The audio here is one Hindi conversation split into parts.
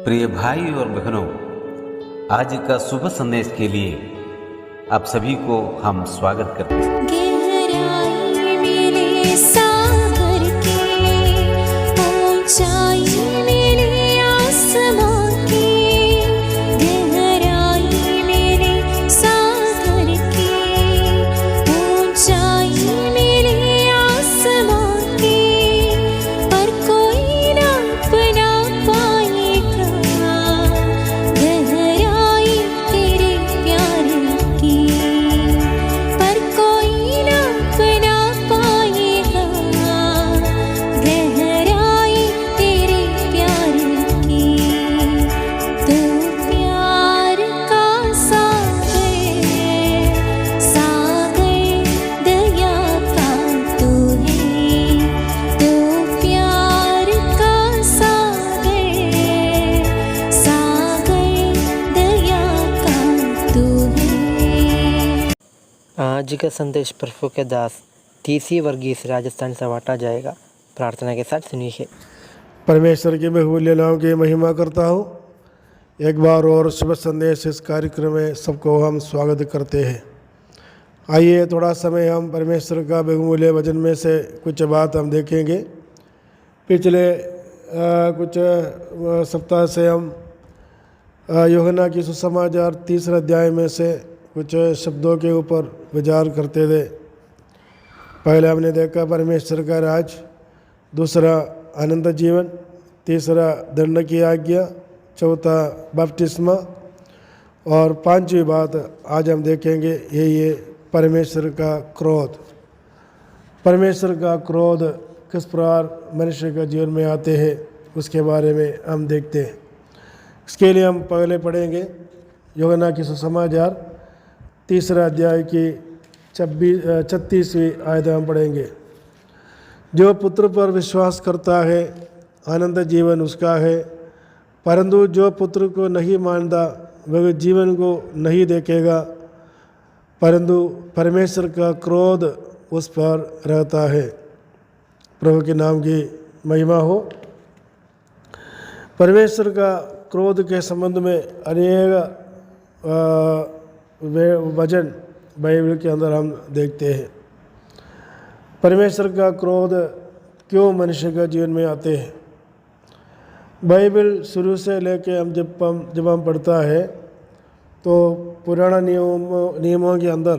प्रिय भाई और बहनों, आज का शुभ संदेश के लिए आप सभी को हम स्वागत करते हैं। गहराई मेरे सागर की, ऊंचाई मेरे आसमां की, गहराई मेरे सागर की, ऊंचाई मेरे आसमां की, पर कोई नाप ना पाएगा गहराई तेरे प्यार की, पर कोई नाप ना पाएगा गहराई तेरे प्यार की। तू प्यार का सागर, सागर दया का तू है। तू प्यार का सागर, सागर दया का तू है। आज का संदेश प्रभु के दास तीसरी वर्गीस राजस्थान से बांटा जाएगा। प्रार्थना के साथ सुनिए। परमेश्वर के बहुमूल्य नाम की महिमा करता हूँ। एक बार और शुभ संदेश इस कार्यक्रम में सबको हम स्वागत करते हैं। आइए थोड़ा समय हम परमेश्वर का बहुमूल्य वचन में से कुछ बात हम देखेंगे। पिछले कुछ सप्ताह से हम यूहन्ना की सुसमाचार 3 अध्याय में से कुछ शब्दों के ऊपर विचार करते थे। पहले हमने देखा परमेश्वर का राज, दूसरा अनंत जीवन, तीसरा दंड की आज्ञा, चौथा बपतिस्मा और पांचवी बात आज हम देखेंगे यही है परमेश्वर का क्रोध। परमेश्वर का क्रोध किस प्रकार मनुष्य के जीवन में आते हैं उसके बारे में हम देखते हैं। इसके लिए हम पहले पढ़ेंगे यूहन्ना की सुसमाचार 3 अध्याय की 36वीं आयत हम पढ़ेंगे। जो पुत्र पर विश्वास करता है आनंद जीवन उसका है, परंतु जो पुत्र को नहीं मानता वह जीवन को नहीं देखेगा, परंतु परमेश्वर का क्रोध उस पर रहता है। प्रभु के नाम की महिमा हो। परमेश्वर का क्रोध के संबंध में अनेक वचन बाइबल के अंदर हम देखते हैं। परमेश्वर का क्रोध क्यों मनुष्य के जीवन में आते हैं। बाइबल शुरू से लेके जब हम पढ़ता है तो पुराना नियमों के अंदर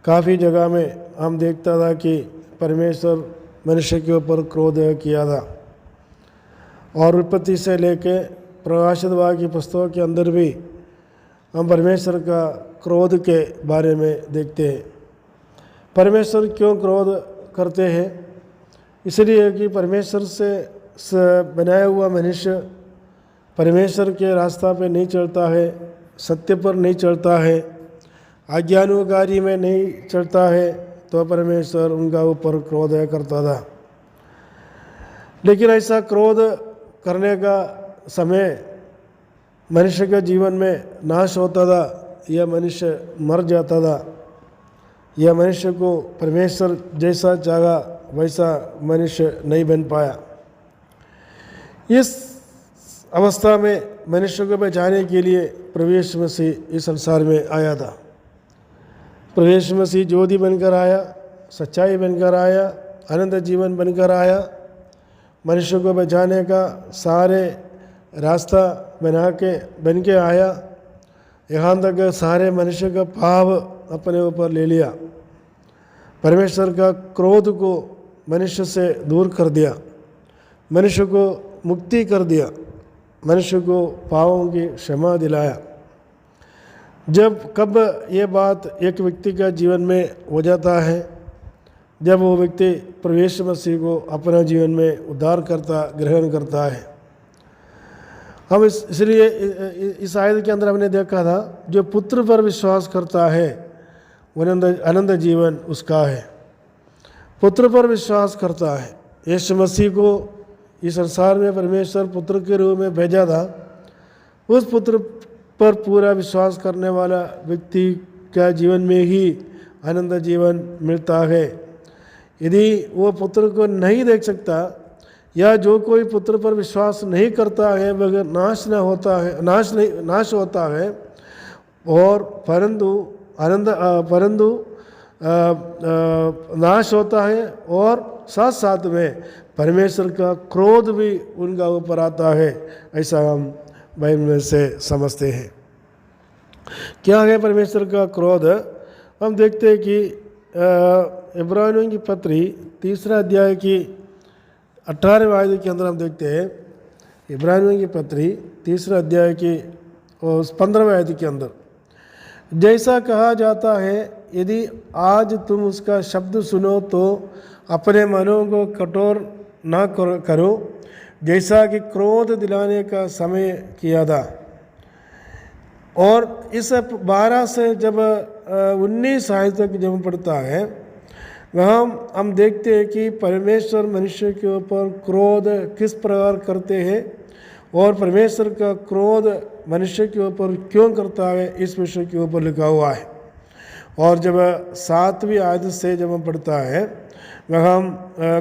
काफ़ी जगह में हम देखता था कि परमेश्वर मनुष्य के ऊपर क्रोध किया था। और उत्पत्ति से लेके प्रकाशित वाक्य की पुस्तकों के अंदर भी हम परमेश्वर का क्रोध के बारे में देखते हैं। परमेश्वर क्यों क्रोध करते हैं? इसलिए कि परमेश्वर से बनाया हुआ मनुष्य परमेश्वर के रास्ता पे नहीं चलता है, सत्य पर नहीं चलता है, आज्ञानुकारी में नहीं चलता है, तो परमेश्वर उनका ऊपर क्रोध करता था। लेकिन ऐसा क्रोध करने का समय मनुष्य के जीवन में नाश होता था, यह मनुष्य मर जाता था, यह मनुष्य को परमेश्वर जैसा चाहा वैसा मनुष्य नहीं बन पाया। इस अवस्था में मनुष्य को बचाने के लिए प्रभु यीशु मसीह इस संसार में आया था। प्रभु यीशु मसीह ज्योति बनकर आया, सच्चाई बनकर आया, अनंत जीवन बनकर आया। मनुष्य को बचाने का सारे रास्ता बन के आया। यहाँ तक सारे मनुष्य का पाप अपने ऊपर ले लिया। परमेश्वर का क्रोध को मनुष्य से दूर कर दिया, मनुष्य को मुक्ति कर दिया, मनुष्य को पापों की क्षमा दिलाया। कब ये बात एक व्यक्ति का जीवन में हो जाता है, जब वो व्यक्ति प्रभु यीशु मसीह को अपना जीवन में उद्धार करता, ग्रहण करता है। हम इसलिए इस आयत के अंदर हमने देखा था, जो पुत्र पर विश्वास करता है अनंत जीवन उसका है। पुत्र पर विश्वास करता है। यीशु मसीह को इस संसार में परमेश्वर पुत्र के रूप में भेजा था। उस पुत्र पर पूरा विश्वास करने वाला व्यक्ति का जीवन में ही अनंत जीवन मिलता है। यदि वो पुत्र को नहीं देख सकता या जो कोई पुत्र पर विश्वास नहीं करता है वह नाश होता है और परंतु नाश होता है और साथ साथ में परमेश्वर का क्रोध भी उनका ऊपर आता है, ऐसा हम बाइबल में से समझते हैं। क्या है परमेश्वर का क्रोध? हम देखते हैं कि इब्रानियों की पत्री 3 अध्याय की 18वें आयत के अंदर हम देखते हैं, इब्रानियों की पत्री 3 अध्याय की 15वें आयत के अंदर, जैसा कहा जाता है यदि आज तुम उसका शब्द सुनो तो अपने मनों को कठोर ना करो जैसा कि क्रोध दिलाने का समय किया था। और इस 12 से जब 19 आयत तक जब पढ़ता है वहाँ हम देखते हैं कि परमेश्वर मनुष्य के ऊपर क्रोध किस प्रकार करते हैं और परमेश्वर का क्रोध मनुष्य के ऊपर क्यों करता है, इस विषय के ऊपर लिखा हुआ है। और जब 7वीं आयत से जब हम पढ़ता है वहाँ हम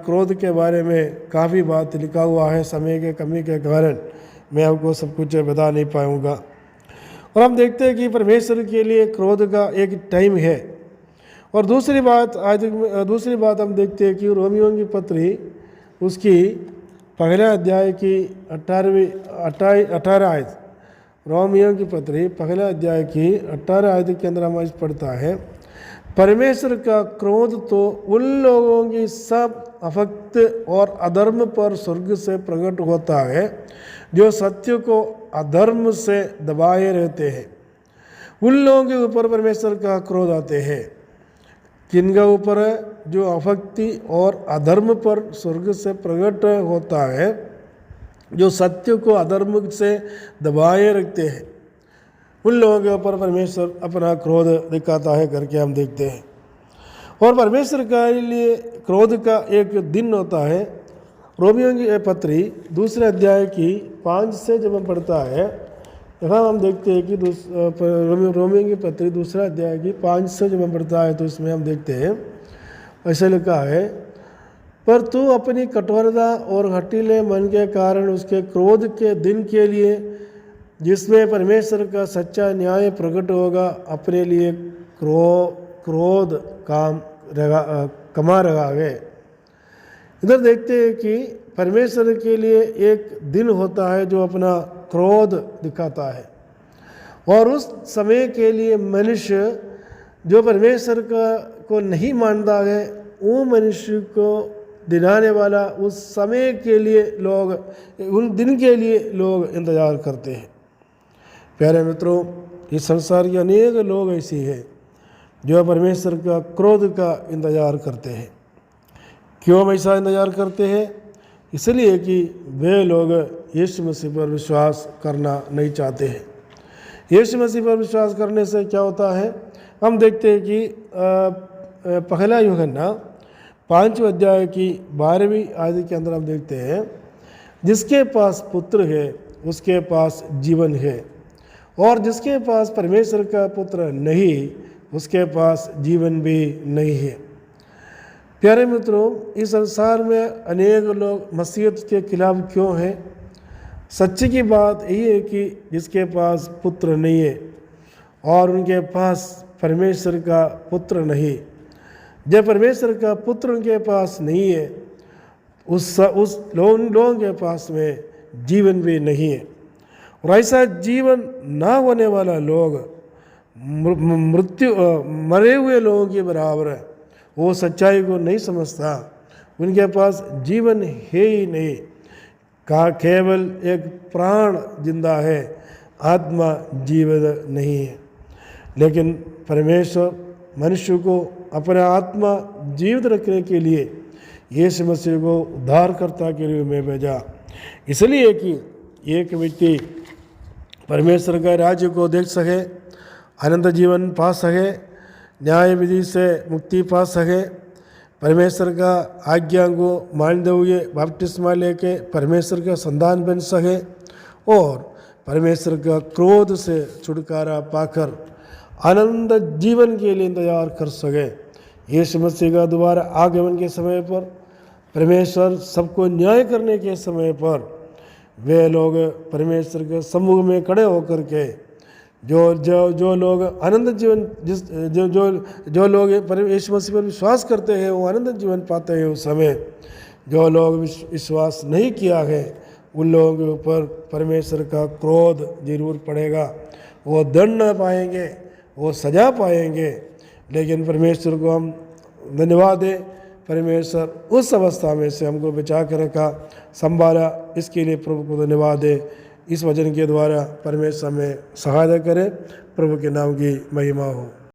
क्रोध के बारे में काफ़ी बात लिखा हुआ है। समय के कमी के कारण मैं आपको सब कुछ बता नहीं पाऊँगा। और हम देखते हैं कि परमेश्वर के लिए क्रोध का एक टाइम है। और दूसरी बात हम देखते हैं कि रोमियों की पत्री उसकी 1 अध्याय की 18 आयत, रोमियों की पत्री 1 अध्याय की 18 आयत के अंदर हम पढ़ता है, परमेश्वर का क्रोध तो उन लोगों की सब अभक्त और अधर्म पर स्वर्ग से प्रकट होता है जो सत्य को अधर्म से दबाए रहते हैं। उन लोगों के ऊपर परमेश्वर का क्रोध आते हैं। किनका ऊपर है? जो अभक्ति और अधर्म पर स्वर्ग से प्रकट होता है, जो सत्य को अधर्म से दबाए रखते हैं, उन लोगों के ऊपर परमेश्वर अपना क्रोध दिखाता है करके हम देखते हैं। और परमेश्वर के लिए क्रोध का एक दिन होता है। रोमियों की पत्री 2 अध्याय की 5 से जब हम पढ़ता है यहाँ हम देखते हैं कि रोमियों की पत्री 2 अध्याय की 5 से जब हम पढ़ता है तो इसमें हम देखते हैं ऐसा लिखा है, पर तू अपनी कठोरता और हठीले मन के कारण उसके क्रोध के दिन के लिए जिसमें परमेश्वर का सच्चा न्याय प्रकट होगा अपने लिए क्रोध कमा रहा है। इधर देखते हैं कि परमेश्वर के लिए एक दिन होता है जो अपना क्रोध दिखाता है और उस समय के लिए मनुष्य जो परमेश्वर को नहीं मानता है वो मनुष्य को दिलाने वाला उस समय के लिए लोग, उन दिन के लिए लोग इंतज़ार करते हैं। प्यारे मित्रों, इस संसार के अनेक लोग ऐसे हैं जो परमेश्वर का क्रोध का इंतज़ार करते हैं। क्यों हम ऐसा इंतज़ार करते हैं? इसलिए कि वे लोग यीशु मसीह पर विश्वास करना नहीं चाहते हैं। यीशु मसीह पर विश्वास करने से क्या होता है? हम देखते हैं कि 1 यूहन्ना 5 अध्याय की 12वीं आयत के अंदर हम देखते हैं, जिसके पास पुत्र है उसके पास जीवन है और जिसके पास परमेश्वर का पुत्र नहीं उसके पास जीवन भी नहीं है। प्यारे मित्रों, इस संसार में अनेक लोग मसीहत के खिलाफ क्यों हैं? सच्ची की बात यही है कि जिसके पास पुत्र नहीं है और उनके पास परमेश्वर का पुत्र नहीं, जब परमेश्वर का पुत्र उनके पास नहीं है उस लोगों के पास में जीवन भी नहीं है। और ऐसा जीवन ना होने वाला लोग मरे हुए लोगों के बराबर है। वो सच्चाई को नहीं समझता, उनके पास जीवन है ही नहीं। केवल एक प्राण जिंदा है, आत्मा जीवित नहीं है। लेकिन परमेश्वर मनुष्य को अपना आत्मा जीवित रखने के लिए यीशु मसीह को उद्धारकर्ता के रूप में भेजा, इसलिए कि एक व्यक्ति परमेश्वर के राज्य को देख सके, अनंत जीवन पा सके, न्याय विधि से मुक्ति पा सके, परमेश्वर का आज्ञा को मानते हुए बपतिस्मा लेके परमेश्वर का संतान बन सके और परमेश्वर का क्रोध से छुटकारा पाकर आनंद जीवन के लिए इंतजार कर सके। यीशु मसीह का दोबारा आगमन के समय पर परमेश्वर सबको न्याय करने के समय पर वे लोग परमेश्वर के सम्मुख में खड़े होकर के जो लोग आनंद जीवन जो लोग यीशु मसीह पर विश्वास करते हैं वो आनंद जीवन पाते हैं उस समय। जो लोग विश्वास नहीं किया है उन लोगों के ऊपर परमेश्वर का क्रोध जरूर पड़ेगा, वो दंड न पाएंगे, वो सजा पाएंगे। लेकिन परमेश्वर को हम धन्यवाद दें, परमेश्वर उस अवस्था में से हमको बचा कर रखा, संभाला, इसके लिए प्रभु को धन्यवाद दें। इस वचन के द्वारा परमेश्वर हमें सहायता करे। प्रभु के नाम की महिमा हो।